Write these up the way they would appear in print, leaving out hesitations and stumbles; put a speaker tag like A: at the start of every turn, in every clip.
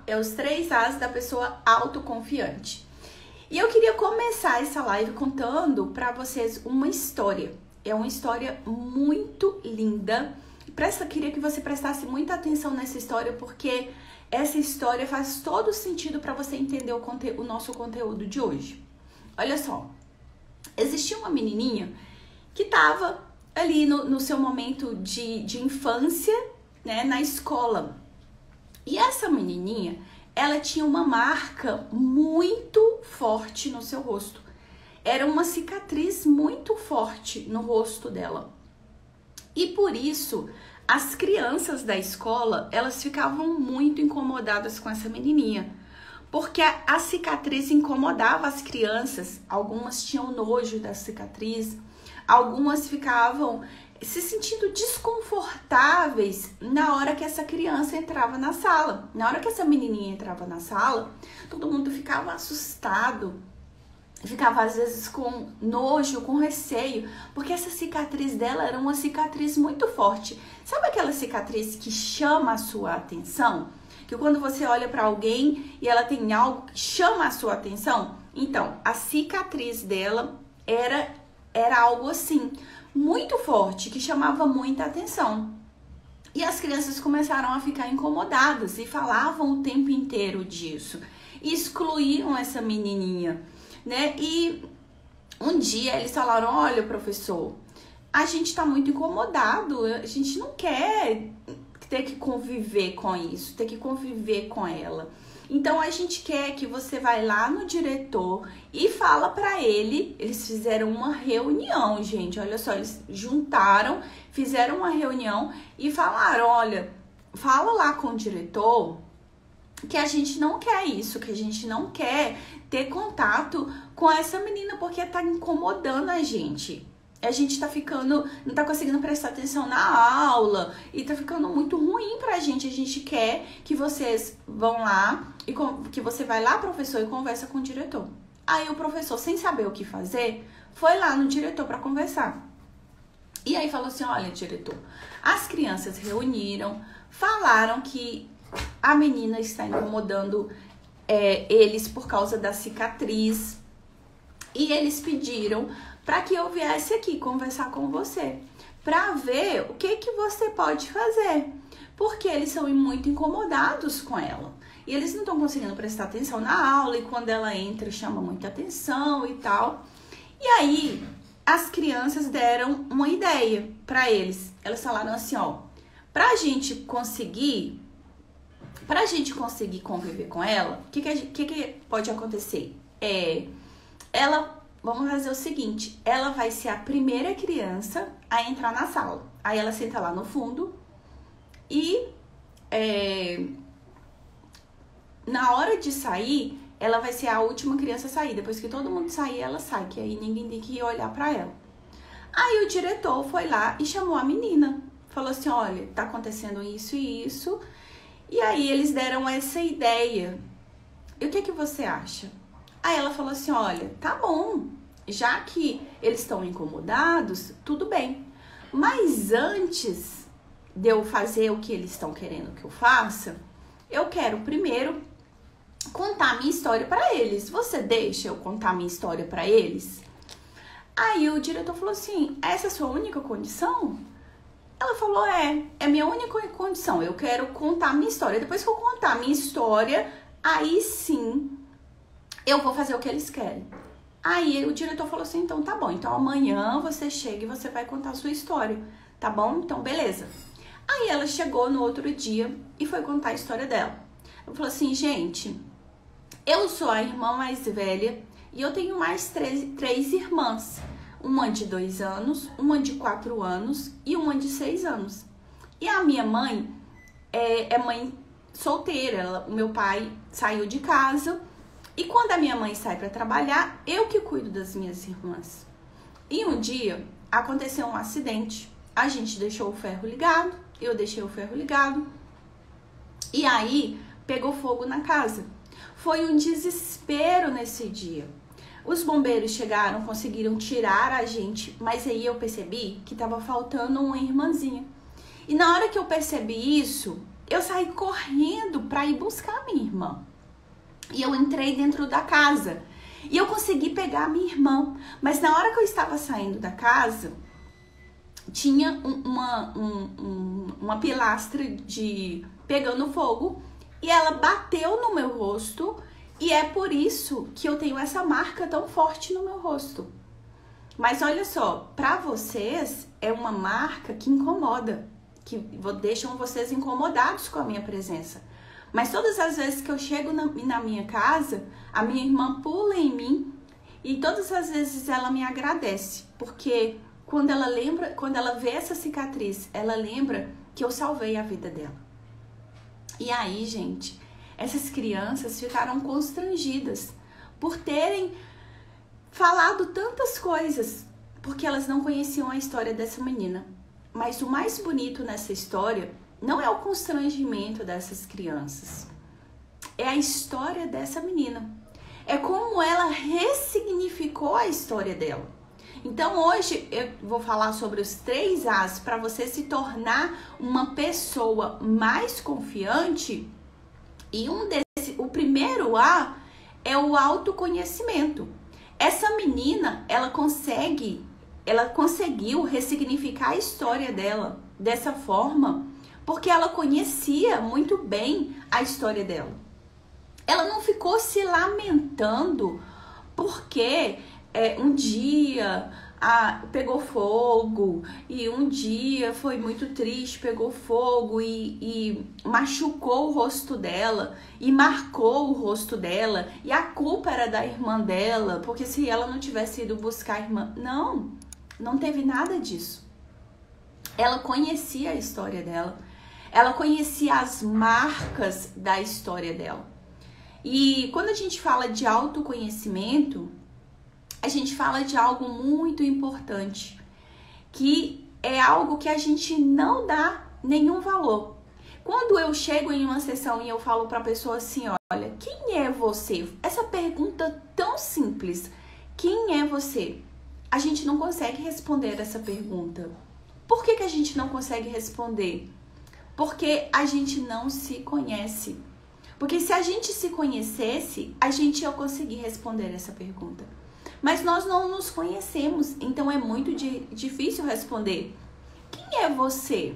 A: é os 3 As da pessoa autoconfiante. E eu queria começar essa live contando para vocês uma história. É uma história muito linda. Queria que você prestasse muita atenção nessa história, porque essa história faz todo sentido para você entender o nosso conteúdo de hoje. Olha só, existia uma menininha que estava ali no seu momento de infância, né, na escola. E essa menininha, ela tinha uma marca muito forte no seu rosto. Era uma cicatriz muito forte no rosto dela. E por isso, as crianças da escola, elas ficavam muito incomodadas com essa menininha. Porque a cicatriz incomodava as crianças. Algumas tinham nojo da cicatriz. Algumas ficavam se sentindo desconfortáveis na hora que essa criança entrava na sala. Na hora que essa menininha entrava na sala, todo mundo ficava assustado. Ficava às vezes com nojo, com receio, porque essa cicatriz dela era uma cicatriz muito forte. Sabe aquela cicatriz que chama a sua atenção? Que quando você olha para alguém e ela tem algo que chama a sua atenção? Então, a cicatriz dela era algo assim, muito forte, que chamava muita atenção. E as crianças começaram a ficar incomodadas e falavam o tempo inteiro disso. E excluíam essa menininha, né? E um dia eles falaram: olha, professor, a gente tá muito incomodado, a gente não quer ter que conviver com isso, ter que conviver com ela. Então a gente quer que você vai lá no diretor e fala pra ele. Eles fizeram uma reunião, gente, olha só, eles juntaram, fizeram uma reunião e falaram: olha, fala lá com o diretor que a gente não quer isso, que a gente não quer ter contato com essa menina porque tá incomodando a gente. A gente tá ficando, não tá conseguindo prestar atenção na aula e tá ficando muito ruim pra gente. A gente quer que vocês vão lá e que você vai lá, professor, e conversa com o diretor. Aí o professor, sem saber o que fazer, foi lá no diretor pra conversar. E aí falou assim: olha, diretor, as crianças reuniram, falaram que a menina está incomodando eles por causa da cicatriz. E eles pediram para que eu viesse aqui conversar com você, para ver o que você pode fazer, porque eles são muito incomodados com ela. E eles não estão conseguindo prestar atenção na aula, e quando ela entra chama muita atenção e tal. E aí as crianças deram uma ideia para eles. Elas falaram assim: ó, pra gente conseguir conviver com ela, o que pode acontecer? Vamos fazer o seguinte: ela vai ser a primeira criança a entrar na sala. Aí ela senta lá no fundo e na hora de sair, ela vai ser a última criança a sair. Depois que todo mundo sair, ela sai, que aí ninguém tem que olhar pra ela. Aí o diretor foi lá e chamou a menina. Falou assim: olha, tá acontecendo isso e isso. E aí eles deram essa ideia. E o que você acha? Aí ela falou assim: olha, tá bom, já que eles estão incomodados, tudo bem. Mas antes de eu fazer o que eles estão querendo que eu faça, eu quero primeiro contar minha história para eles. Você deixa eu contar minha história para eles? Aí o diretor falou assim: essa é a sua única condição? Ela falou: é minha única condição, eu quero contar minha história. Depois que eu contar minha história, aí sim eu vou fazer o que eles querem. Aí o diretor falou assim: então tá bom, então amanhã você chega e você vai contar a sua história, tá bom? Então beleza. Aí ela chegou no outro dia e foi contar a história dela. Ela falou assim: gente, eu sou a irmã mais velha e eu tenho mais três irmãs. Uma de 2 anos, uma de 4 anos e uma de 6 anos. E a minha mãe é mãe solteira. O meu pai saiu de casa e quando a minha mãe sai para trabalhar, eu que cuido das minhas irmãs. E um dia aconteceu um acidente. A gente deixou o ferro ligado, eu deixei o ferro ligado e aí pegou fogo na casa. Foi um desespero nesse dia. Os bombeiros chegaram, conseguiram tirar a gente, mas aí eu percebi que estava faltando uma irmãzinha. E na hora que eu percebi isso, eu saí correndo para ir buscar a minha irmã. E eu entrei dentro da casa. E eu consegui pegar a minha irmã. Mas na hora que eu estava saindo da casa, tinha uma pilastra pegando fogo. E ela bateu no meu rosto. E é por isso que eu tenho essa marca tão forte no meu rosto. Mas olha só, para vocês é uma marca que incomoda. Que deixam vocês incomodados com a minha presença. Mas todas as vezes que eu chego na minha casa, a minha irmã pula em mim e todas as vezes ela me agradece. Porque quando ela vê essa cicatriz, ela lembra que eu salvei a vida dela. E aí, gente, essas crianças ficaram constrangidas por terem falado tantas coisas, porque elas não conheciam a história dessa menina. Mas o mais bonito nessa história não é o constrangimento dessas crianças, é a história dessa menina. É como ela ressignificou a história dela. Então hoje eu vou falar sobre os 3 As para você se tornar uma pessoa mais confiante. E o primeiro A é o autoconhecimento. Essa menina, ela conseguiu ressignificar a história dela dessa forma, porque ela conhecia muito bem a história dela. Ela não ficou se lamentando porque um dia pegou fogo e um dia foi muito triste, pegou fogo e machucou o rosto dela e marcou o rosto dela e a culpa era da irmã dela, porque se ela não tivesse ido buscar a irmã... Não teve nada disso. Ela conhecia a história dela. Ela conhecia as marcas da história dela. E quando a gente fala de autoconhecimento, a gente fala de algo muito importante, que é algo que a gente não dá nenhum valor. Quando eu chego em uma sessão e eu falo para a pessoa assim, olha, quem é você? Essa pergunta tão simples, quem é você? A gente não consegue responder essa pergunta. Por que a gente não consegue responder? Porque a gente não se conhece. Porque se a gente se conhecesse, a gente ia conseguir responder essa pergunta. Mas nós não nos conhecemos, então é muito difícil responder. Quem é você?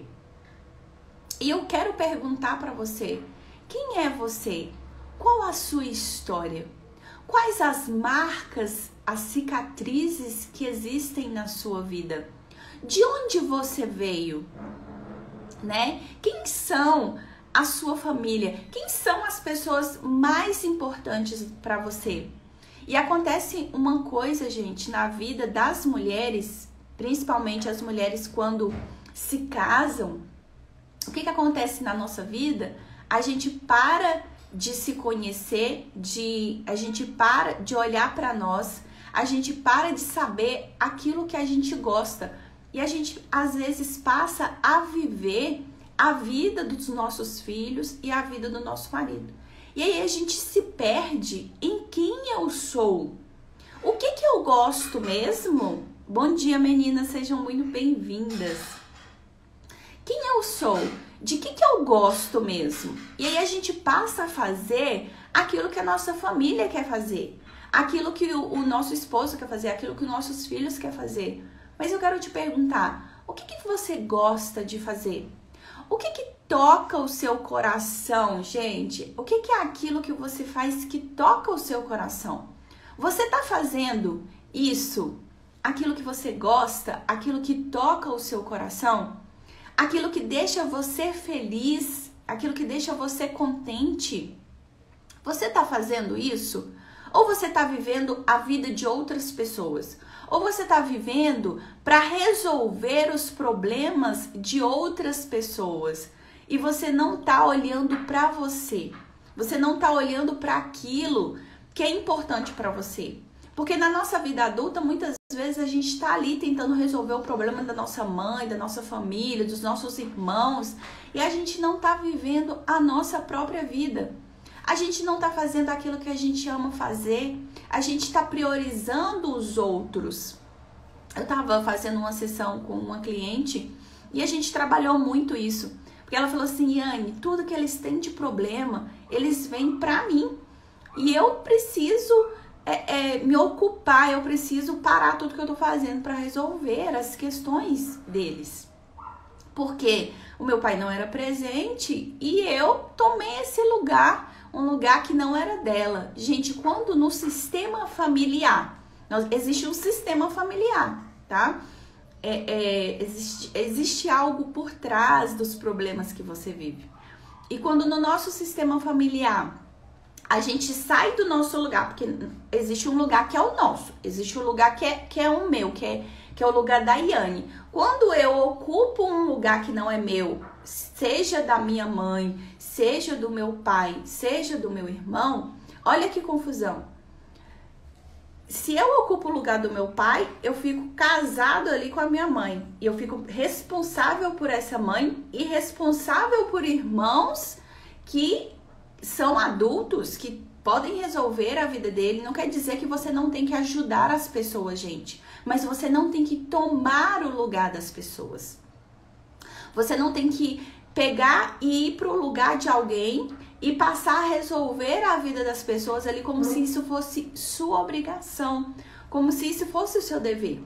A: E eu quero perguntar para você, quem é você? Qual a sua história? Quais as marcas, as cicatrizes que existem na sua vida? De onde você veio? Né? Quem são a sua família? Quem são as pessoas mais importantes para você? E acontece uma coisa, gente, na vida das mulheres, principalmente as mulheres quando se casam. O que acontece na nossa vida? A gente para de se conhecer, a gente para de olhar para nós, a gente para de saber aquilo que a gente gosta. E a gente, às vezes, passa a viver a vida dos nossos filhos e a vida do nosso marido. E aí a gente se perde em quem eu sou. O que eu gosto mesmo? Bom dia, meninas, sejam muito bem-vindas. Quem eu sou? De que eu gosto mesmo? E aí a gente passa a fazer aquilo que a nossa família quer fazer. Aquilo que o nosso esposo quer fazer, aquilo que os nossos filhos querem fazer. Mas eu quero te perguntar, o que você gosta de fazer? O que toca o seu coração, gente? O que é aquilo que você faz que toca o seu coração? Você tá fazendo isso, aquilo que você gosta, aquilo que toca o seu coração? Aquilo que deixa você feliz, aquilo que deixa você contente? Você tá fazendo isso? Ou você tá vivendo a vida de outras pessoas? Ou você está vivendo para resolver os problemas de outras pessoas e você não está olhando para você. Você não está olhando para aquilo que é importante para você. Porque na nossa vida adulta, muitas vezes a gente está ali tentando resolver o problema da nossa mãe, da nossa família, dos nossos irmãos, e a gente não está vivendo a nossa própria vida. A gente não está fazendo aquilo que a gente ama fazer. A gente está priorizando os outros. Eu estava fazendo uma sessão com uma cliente e a gente trabalhou muito isso. Porque ela falou assim, Yane, tudo que eles têm de problema, eles vêm pra mim. E eu preciso me ocupar, eu preciso parar tudo que eu tô fazendo para resolver as questões deles. Porque o meu pai não era presente e eu tomei esse lugar, um lugar que não era dela. Gente, quando no sistema familiar, existe um sistema familiar, tá? Existe algo por trás dos problemas que você vive. E quando no nosso sistema familiar a gente sai do nosso lugar, porque existe um lugar que é o nosso, existe um lugar que é o meu, que é o lugar da Yane. Quando eu ocupo um lugar que não é meu, seja da minha mãe, seja do meu pai, seja do meu irmão, olha que confusão. Se eu ocupo o lugar do meu pai, eu fico casado ali com a minha mãe. E eu fico responsável por essa mãe e responsável por irmãos que são adultos, que podem resolver a vida dele. Não quer dizer que você não tem que ajudar as pessoas, gente. Mas você não tem que tomar o lugar das pessoas. Você não tem que pegar e ir para o lugar de alguém e passar a resolver a vida das pessoas ali como se isso fosse sua obrigação, como se isso fosse o seu dever.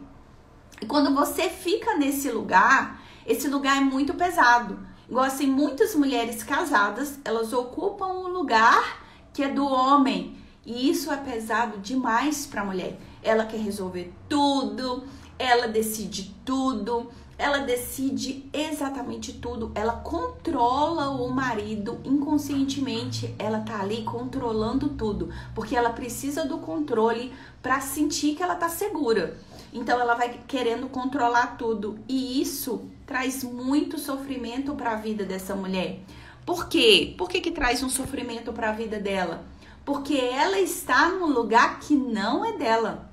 A: E quando você fica nesse lugar, esse lugar é muito pesado. Igual assim, muitas mulheres casadas, elas ocupam um lugar que é do homem. E isso é pesado demais para a mulher. Ela quer resolver tudo, ela decide tudo, ela decide exatamente tudo. Ela controla o marido inconscientemente. Ela tá ali controlando tudo, porque ela precisa do controle para sentir que ela tá segura. Então ela vai querendo controlar tudo e isso traz muito sofrimento para a vida dessa mulher. Por quê? Por que traz um sofrimento para a vida dela? Porque ela está num lugar que não é dela.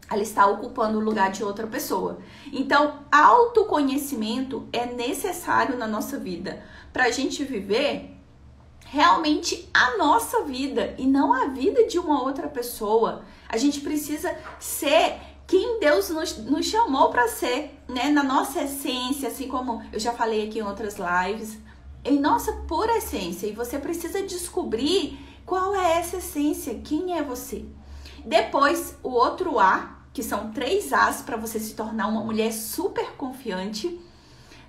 A: Ela está ocupando o lugar de outra pessoa. Então, autoconhecimento é necessário na nossa vida para a gente viver realmente a nossa vida e não a vida de uma outra pessoa. A gente precisa ser quem Deus nos chamou para ser, né? Na nossa essência, assim como eu já falei aqui em outras lives, em nossa pura essência. E você precisa descobrir qual é essa essência, quem é você. Depois, o outro A, que são 3 As para você se tornar uma mulher super confiante.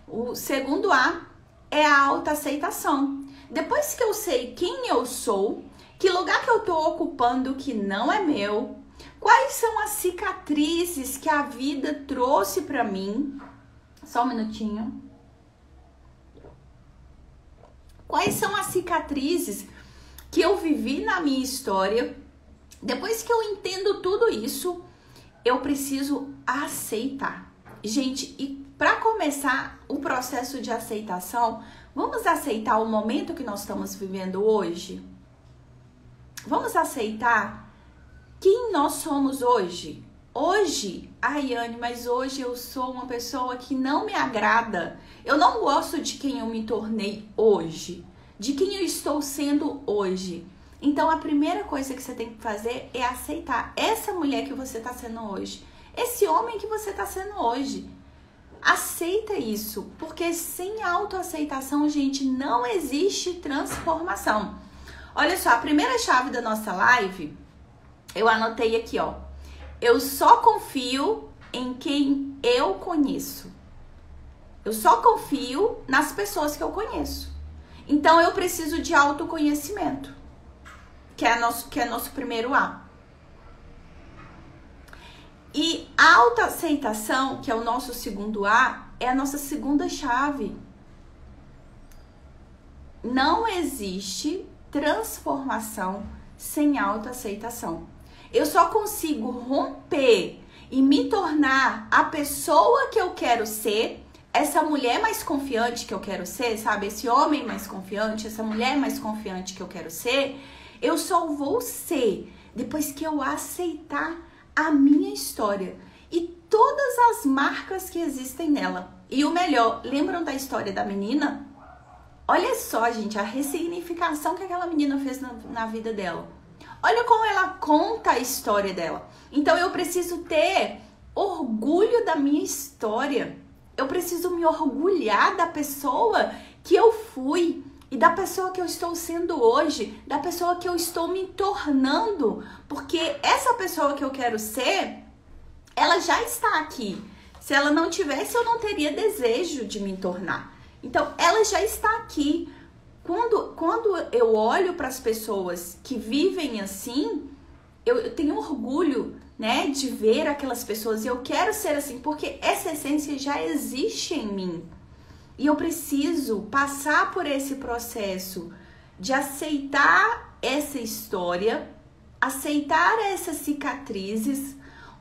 A: O segundo A é a autoaceitação. Depois que eu sei quem eu sou, que lugar que eu tô ocupando que não é meu, quais são as cicatrizes que a vida trouxe para mim? Só um minutinho. Quais são as cicatrizes que eu vivi na minha história? Depois que eu entendo tudo isso, eu preciso aceitar. Gente, e para começar o processo de aceitação, vamos aceitar o momento que nós estamos vivendo hoje? Vamos aceitar quem nós somos hoje? Hoje, Yane, mas hoje eu sou uma pessoa que não me agrada. Eu não gosto de quem eu me tornei hoje, de quem eu estou sendo hoje. Então, a primeira coisa que você tem que fazer é aceitar essa mulher que você está sendo hoje, esse homem que você está sendo hoje. Aceita isso, porque sem autoaceitação, gente, não existe transformação. Olha só, a primeira chave da nossa live, eu anotei aqui, ó. Eu só confio em quem eu conheço. Eu só confio nas pessoas que eu conheço. Então, eu preciso de autoconhecimento, que é nosso primeiro A. E a autoaceitação, que é o nosso segundo A, é a nossa segunda chave. Não existe transformação sem autoaceitação. Eu só consigo romper e me tornar a pessoa que eu quero ser, essa mulher mais confiante que eu quero ser, sabe? Esse homem mais confiante, essa mulher mais confiante que eu quero ser, eu só vou ser depois que eu aceitar a minha história e todas as marcas que existem nela. E o melhor, lembram da história da menina? Olha só, gente, a ressignificação que aquela menina fez na vida dela. Olha como ela conta a história dela. Então eu preciso ter orgulho da minha história. Eu preciso me orgulhar da pessoa que eu fui e da pessoa que eu estou sendo hoje, da pessoa que eu estou me tornando, porque essa pessoa que eu quero ser, ela já está aqui. Se ela não tivesse, eu não teria desejo de me tornar. Então, ela já está aqui. Quando eu olho para as pessoas que vivem assim, eu tenho orgulho, né, de ver aquelas pessoas, e eu quero ser assim, porque essa essência já existe em mim. E eu preciso passar por esse processo de aceitar essa história, aceitar essas cicatrizes,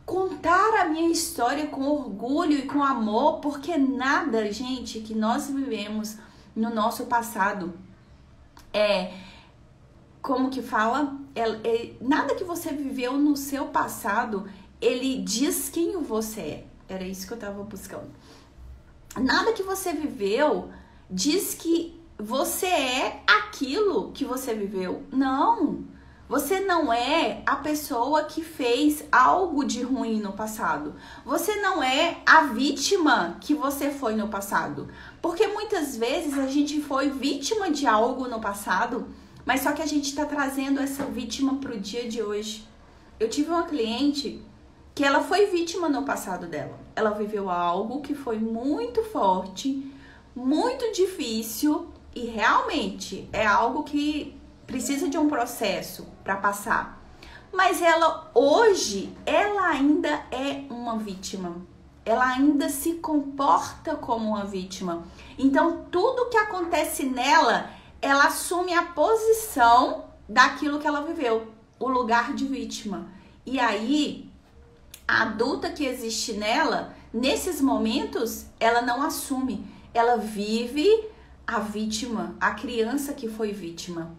A: contar a minha história com orgulho e com amor, porque nada, gente, que nós vivemos no nosso passado como que fala? Nada que você viveu no seu passado, ele diz quem você é. Era isso que eu tava buscando. Nada que você viveu diz que você é aquilo que você viveu. Não. Você não é a pessoa que fez algo de ruim no passado. Você não é a vítima que você foi no passado. Porque muitas vezes a gente foi vítima de algo no passado, mas só que a gente está trazendo essa vítima para o dia de hoje. Eu tive uma cliente que ela foi vítima no passado dela. Ela viveu algo que foi muito forte, muito difícil e realmente é algo que precisa de um processo para passar. Mas hoje, ela ainda é uma vítima. Ela ainda se comporta como uma vítima. Então, tudo que acontece nela, ela assume a posição daquilo que ela viveu, o lugar de vítima. E aí, a adulta que existe nela, nesses momentos, ela não assume. Ela vive a vítima, a criança que foi vítima.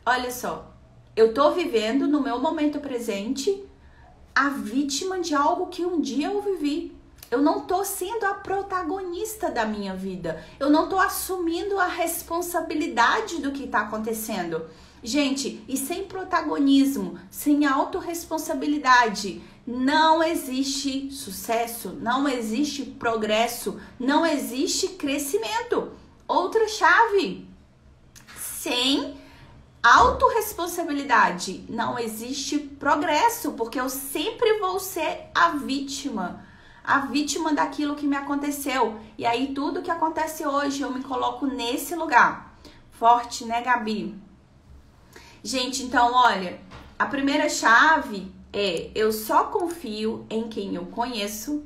A: Olha só, eu tô vivendo no meu momento presente a vítima de algo que um dia eu vivi. Eu não tô sendo a protagonista da minha vida. Eu não tô assumindo a responsabilidade do que tá acontecendo. Gente, e sem protagonismo, sem autorresponsabilidade, não existe sucesso, não existe progresso, não existe crescimento. Outra chave, sem autorresponsabilidade, não existe progresso, porque eu sempre vou ser a vítima daquilo que me aconteceu. E aí tudo que acontece hoje, eu me coloco nesse lugar. Forte, né, Gabi? Gente, então, olha, a primeira chave é: eu só confio em quem eu conheço.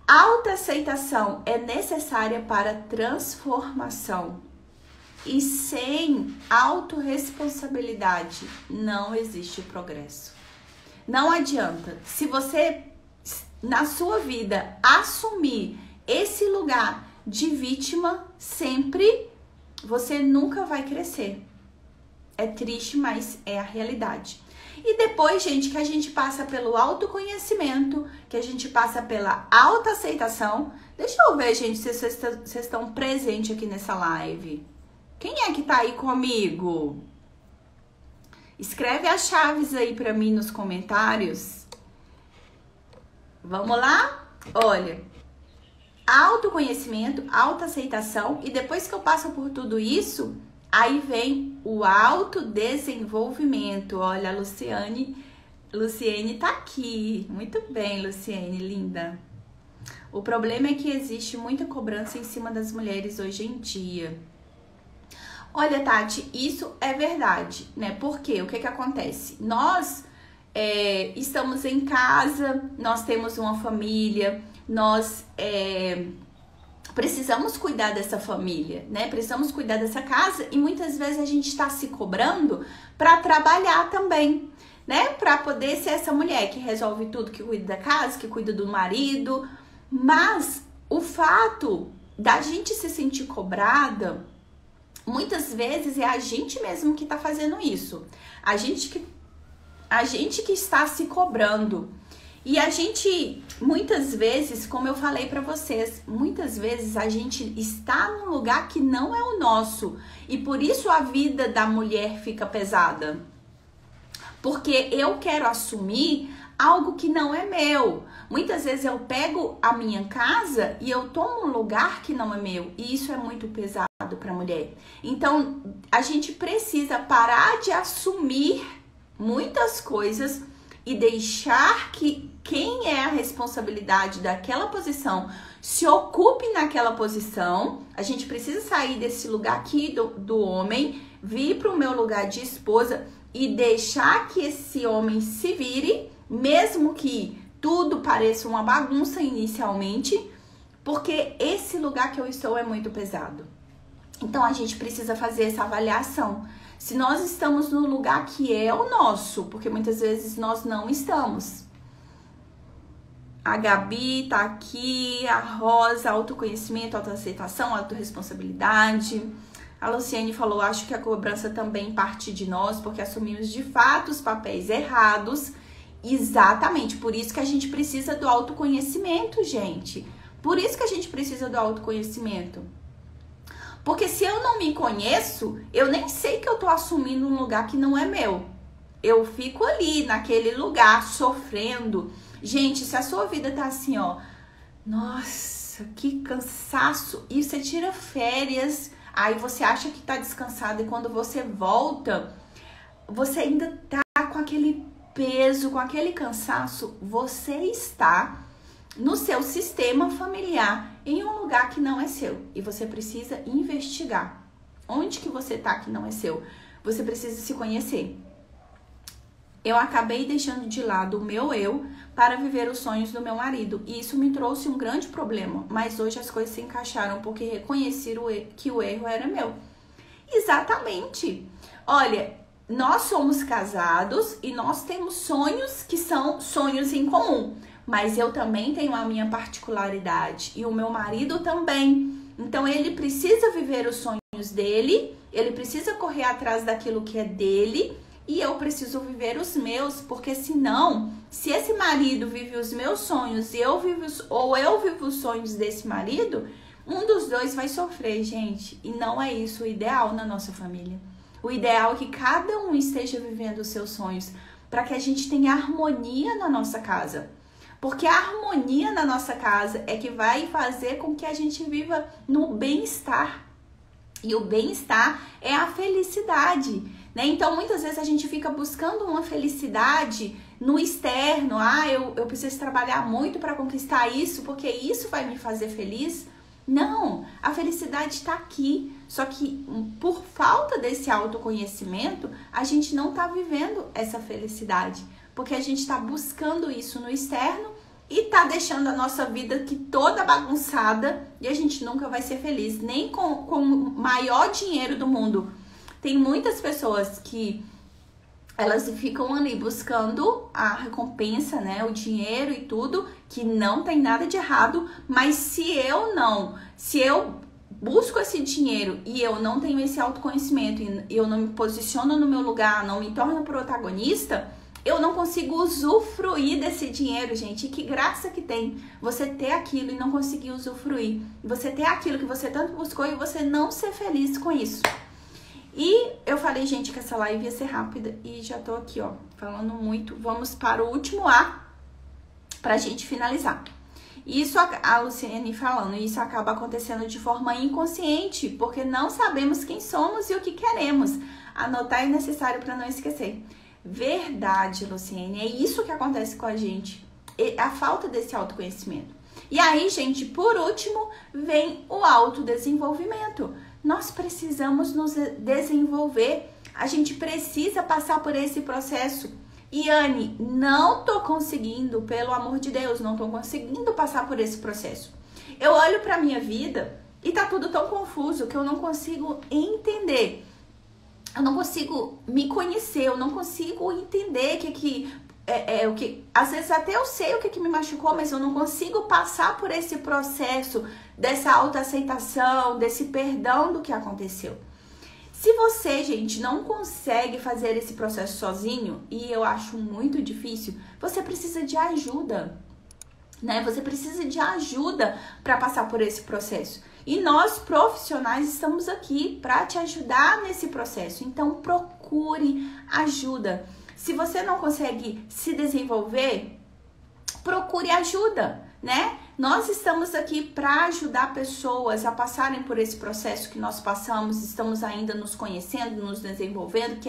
A: A autoaceitação é necessária para transformação. E sem autorresponsabilidade não existe progresso. Não adianta. Se você, na sua vida, assumir esse lugar de vítima sempre, você nunca vai crescer. É triste, mas é a realidade. E depois, gente, que a gente passa pelo autoconhecimento, que a gente passa pela autoaceitação. Deixa eu ver, gente, se vocês estão presentes aqui nessa live. Quem é que tá aí comigo? Escreve as chaves aí pra mim nos comentários. Vamos lá? Olha, autoconhecimento, autoaceitação, e depois que eu passo por tudo isso, aí vem o autodesenvolvimento. Olha, a Luciane tá aqui. Muito bem, Luciane, linda. O problema é que existe muita cobrança em cima das mulheres hoje em dia. Olha, Tati, isso é verdade, né? Porque o que acontece? Nós estamos em casa, nós temos uma família, nós precisamos cuidar dessa família, né? Precisamos cuidar dessa casa e muitas vezes a gente está se cobrando para trabalhar também, né? Para poder ser essa mulher que resolve tudo, que cuida da casa, que cuida do marido. Mas o fato da gente se sentir cobrada, muitas vezes é a gente mesmo que está fazendo isso. A gente que está se cobrando. E a gente, muitas vezes, como eu falei para vocês, muitas vezes a gente está num lugar que não é o nosso. E por isso a vida da mulher fica pesada. Porque eu quero assumir algo que não é meu. Muitas vezes eu pego a minha casa e eu tomo um lugar que não é meu. E isso é muito pesado. pesado para a mulher. Então, a gente precisa parar de assumir muitas coisas e deixar que quem é a responsabilidade daquela posição se ocupe naquela posição. A gente precisa sair desse lugar aqui do homem, vir para o meu lugar de esposa e deixar que esse homem se vire, mesmo que tudo pareça uma bagunça inicialmente, porque esse lugar que eu estou é muito pesado. Então a gente precisa fazer essa avaliação. Se nós estamos no lugar que é o nosso, porque muitas vezes nós não estamos. A Gabi tá aqui, a Rosa, autoconhecimento, autoaceitação, autorresponsabilidade. A Luciane falou, acho que a cobrança também parte de nós, porque assumimos de fato os papéis errados. Exatamente, por isso que a gente precisa do autoconhecimento, gente. Por isso que a gente precisa do autoconhecimento. Porque se eu não me conheço, eu nem sei que eu tô assumindo um lugar que não é meu. Eu fico ali, naquele lugar, sofrendo. Gente, se a sua vida tá assim, ó, nossa, que cansaço, e você tira férias, aí você acha que tá descansado, e quando você volta, você ainda tá com aquele peso, com aquele cansaço, você está no seu sistema familiar, em um lugar que não é seu, e você precisa investigar. Onde que você tá que não é seu? Você precisa se conhecer. Eu acabei deixando de lado o meu eu para viver os sonhos do meu marido. E isso me trouxe um grande problema. Mas hoje as coisas se encaixaram porque reconheci que o erro era meu. Exatamente. Olha, nós somos casados e nós temos sonhos que são sonhos em comum. Mas eu também tenho a minha particularidade. E o meu marido também. Então ele precisa viver os sonhos dele. Ele precisa correr atrás daquilo que é dele. E eu preciso viver os meus, porque senão, se esse marido vive os meus sonhos e eu vivo os sonhos desse marido, um dos dois vai sofrer, gente. E não é isso o ideal na nossa família. O ideal é que cada um esteja vivendo os seus sonhos, para que a gente tenha harmonia na nossa casa. Porque a harmonia na nossa casa é que vai fazer com que a gente viva no bem-estar. E o bem-estar é a felicidade, né? Então, muitas vezes a gente fica buscando uma felicidade no externo. Eu preciso trabalhar muito para conquistar isso, porque isso vai me fazer feliz. Não, a felicidade está aqui. Só que por falta desse autoconhecimento, a gente não está vivendo essa felicidade. Porque a gente está buscando isso no externo e tá deixando a nossa vida aqui toda bagunçada e a gente nunca vai ser feliz, nem com o maior dinheiro do mundo. Tem muitas pessoas que elas ficam ali buscando a recompensa, né, o dinheiro e tudo, que não tem nada de errado, mas se eu busco esse dinheiro e eu não tenho esse autoconhecimento e eu não me posiciono no meu lugar, não me torno protagonista, eu não consigo usufruir desse dinheiro, gente. E que graça que tem você ter aquilo e não conseguir usufruir. Você ter aquilo que você tanto buscou e você não ser feliz com isso. E eu falei, gente, que essa live ia ser rápida e já tô aqui, ó, falando muito. Vamos para o último A pra gente finalizar. Isso, a Luciane falando, isso acaba acontecendo de forma inconsciente, porque não sabemos quem somos e o que queremos. Anotar é necessário para não esquecer. Verdade, Luciene, é isso que acontece com a gente, a falta desse autoconhecimento. E aí, gente, por último, vem o autodesenvolvimento. Nós precisamos nos desenvolver, a gente precisa passar por esse processo. E Anne, não tô conseguindo, pelo amor de Deus, não tô conseguindo passar por esse processo. Eu olho pra minha vida e tá tudo tão confuso que eu não consigo entender. Eu não consigo me conhecer, eu não consigo entender o que às vezes até eu sei o que me machucou, mas eu não consigo passar por esse processo dessa autoaceitação, desse perdão do que aconteceu. Se você, gente, não consegue fazer esse processo sozinho, e eu acho muito difícil, você precisa de ajuda, né? Você precisa de ajuda para passar por esse processo. E nós, profissionais, estamos aqui para te ajudar nesse processo. Então, procure ajuda. Se você não consegue se desenvolver, procure ajuda, né? Nós estamos aqui para ajudar pessoas a passarem por esse processo que nós passamos, estamos ainda nos conhecendo, nos desenvolvendo,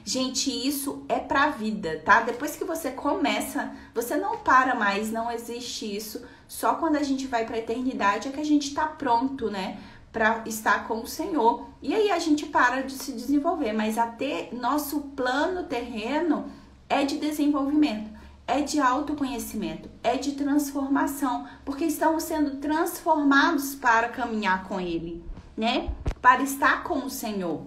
A: gente, isso é pra vida, tá? Depois que você começa, você não para mais, não existe isso. Só quando a gente vai pra eternidade é que a gente tá pronto, né? Pra estar com o Senhor. E aí a gente para de se desenvolver, mas até nosso plano terreno é de desenvolvimento. É de autoconhecimento, é de transformação, porque estamos sendo transformados para caminhar com Ele, né? Para estar com o Senhor.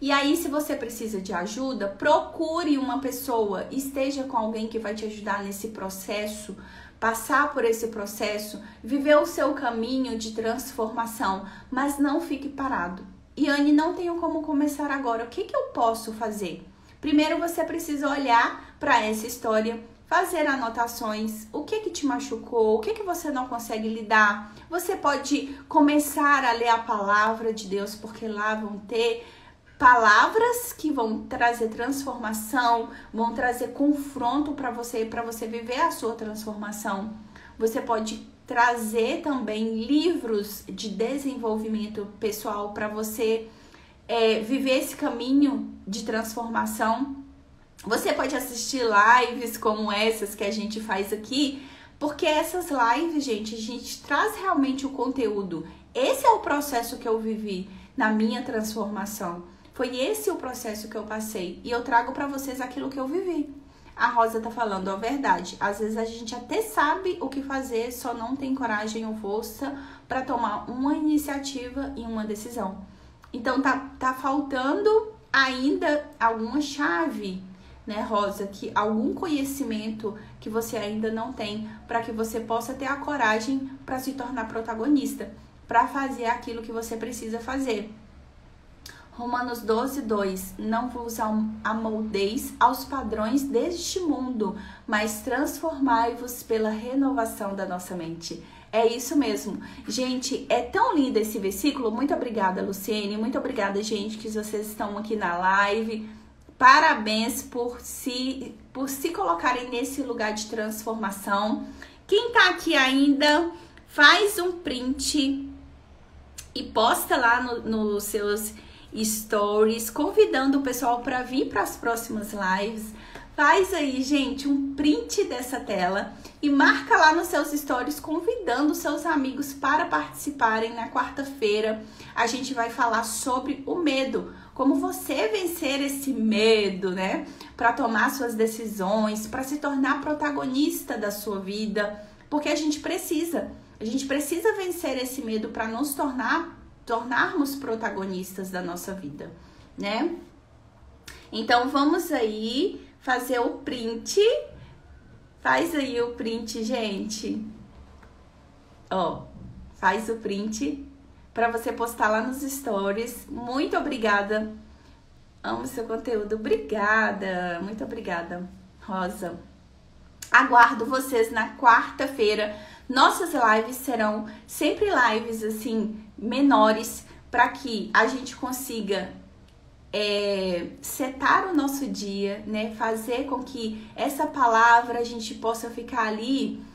A: E aí, se você precisa de ajuda, procure uma pessoa, esteja com alguém que vai te ajudar nesse processo, passar por esse processo, viver o seu caminho de transformação, mas não fique parado. Iane, não tenho como começar agora, o que eu posso fazer? Primeiro você precisa olhar para essa história, fazer anotações, o que te machucou, o que você não consegue lidar. Você pode começar a ler a palavra de Deus, porque lá vão ter palavras que vão trazer transformação, vão trazer confronto para você viver a sua transformação. Você pode trazer também livros de desenvolvimento pessoal para você viver esse caminho de transformação. Você pode assistir lives como essas que a gente faz aqui, porque essas lives, gente, a gente traz realmente o conteúdo. Esse é o processo que eu vivi na minha transformação. Foi esse o processo que eu passei. E eu trago para vocês aquilo que eu vivi. A Rosa tá falando a verdade. Às vezes a gente até sabe o que fazer, só não tem coragem ou força para tomar uma iniciativa e uma decisão. Então tá faltando ainda alguma chave, né, Rosa? Algum conhecimento que você ainda não tem para que você possa ter a coragem para se tornar protagonista, para fazer aquilo que você precisa fazer. Romanos 12:2. Não vos amoldeis aos padrões deste mundo, mas transformai-vos pela renovação da nossa mente. É isso mesmo. Gente, é tão lindo esse versículo. Muito obrigada, Luciene. Muito obrigada, gente, que vocês estão aqui na live. Parabéns por se colocarem nesse lugar de transformação. Quem tá aqui ainda, faz um print e posta lá nos seus stories, convidando o pessoal para vir para as próximas lives. Faz aí, gente, um print dessa tela e marca lá nos seus stories, convidando seus amigos para participarem. Na quarta-feira a gente vai falar sobre o medo, como você vencer esse medo, né? Para tomar suas decisões, para se tornar protagonista da sua vida, porque a gente precisa vencer esse medo para nos tornarmos protagonistas da nossa vida, né? Então vamos aí fazer o print. Faz aí o print, gente. Ó, faz o print para você postar lá nos stories. Muito obrigada. Amo seu conteúdo. Obrigada. Muito obrigada, Rosa. Aguardo vocês na quarta-feira. Nossas lives serão sempre lives assim menores, para que a gente consiga setar o nosso dia, né? Fazer com que essa palavra a gente possa ficar ali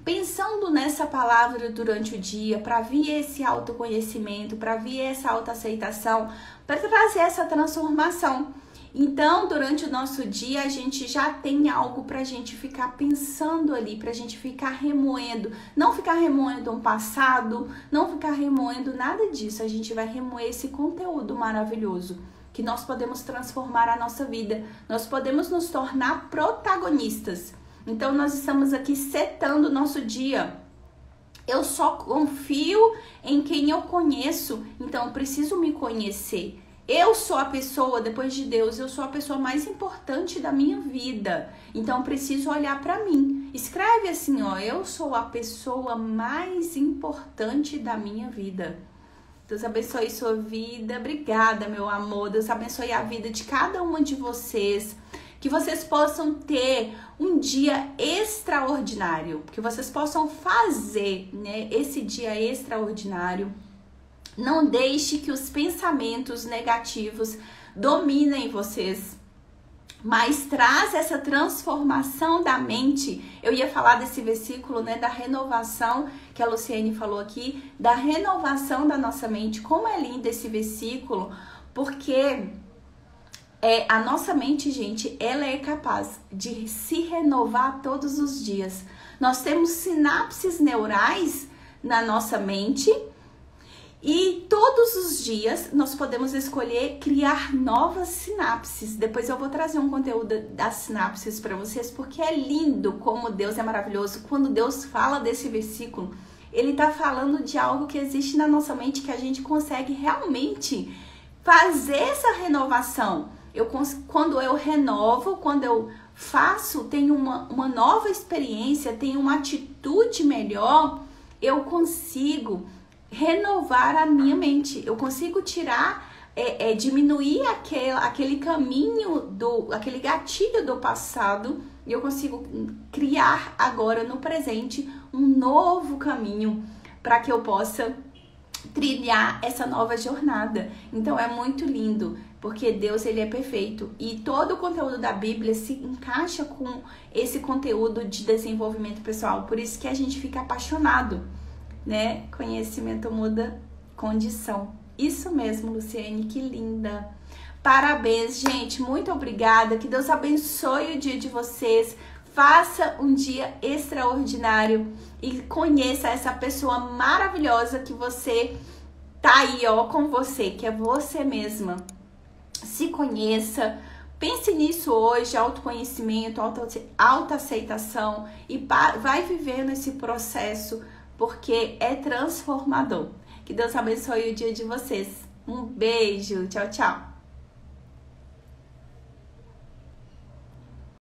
A: pensando nessa palavra durante o dia, para vir esse autoconhecimento, para vir essa autoaceitação, para trazer essa transformação. Então, durante o nosso dia, a gente já tem algo pra gente ficar pensando ali, pra gente ficar remoendo. Não ficar remoendo um passado, não ficar remoendo nada disso. A gente vai remoer esse conteúdo maravilhoso, que nós podemos transformar a nossa vida. Nós podemos nos tornar protagonistas. Então, nós estamos aqui setando o nosso dia. Eu só confio em quem eu conheço, então eu preciso me conhecer. Eu sou a pessoa, depois de Deus, eu sou a pessoa mais importante da minha vida. Então, eu preciso olhar para mim. Escreve assim, ó, eu sou a pessoa mais importante da minha vida. Deus abençoe sua vida. Obrigada, meu amor. Deus abençoe a vida de cada uma de vocês. Que vocês possam ter um dia extraordinário. Que vocês possam fazer, né, esse dia extraordinário. Não deixe que os pensamentos negativos dominem vocês. mas traz essa transformação da mente. Eu ia falar desse versículo, né, da renovação, que a Luciene falou aqui, da renovação da nossa mente. Como é lindo esse versículo, porque a nossa mente, gente, ela é capaz de se renovar todos os dias. Nós temos sinapses neurais na nossa mente e todos os dias nós podemos escolher criar novas sinapses. Depois eu vou trazer um conteúdo das sinapses para vocês, porque é lindo como Deus é maravilhoso. Quando Deus fala desse versículo, Ele está falando de algo que existe na nossa mente, que a gente consegue realmente fazer essa renovação. Quando eu renovo, quando eu faço, tenho uma nova experiência, tenho uma atitude melhor, eu consigo renovar a minha mente. Eu consigo tirar, diminuir aquele caminho, aquele gatilho do passado, e eu consigo criar agora no presente um novo caminho para que eu possa trilhar essa nova jornada. Então é muito lindo, porque Deus, ele é perfeito, e todo o conteúdo da Bíblia se encaixa com esse conteúdo de desenvolvimento pessoal. Por isso que a gente fica apaixonado, né? Conhecimento muda condição. Isso mesmo, Luciene, que linda. Parabéns, gente, muito obrigada. Que Deus abençoe o dia de vocês. Faça um dia extraordinário e conheça essa pessoa maravilhosa que você tá aí, ó, com você, que é você mesma. Se conheça, pense nisso hoje, autoconhecimento, autoaceitação, e vai vivendo esse processo, porque é transformador. Que Deus abençoe o dia de vocês. Um beijo, tchau, tchau.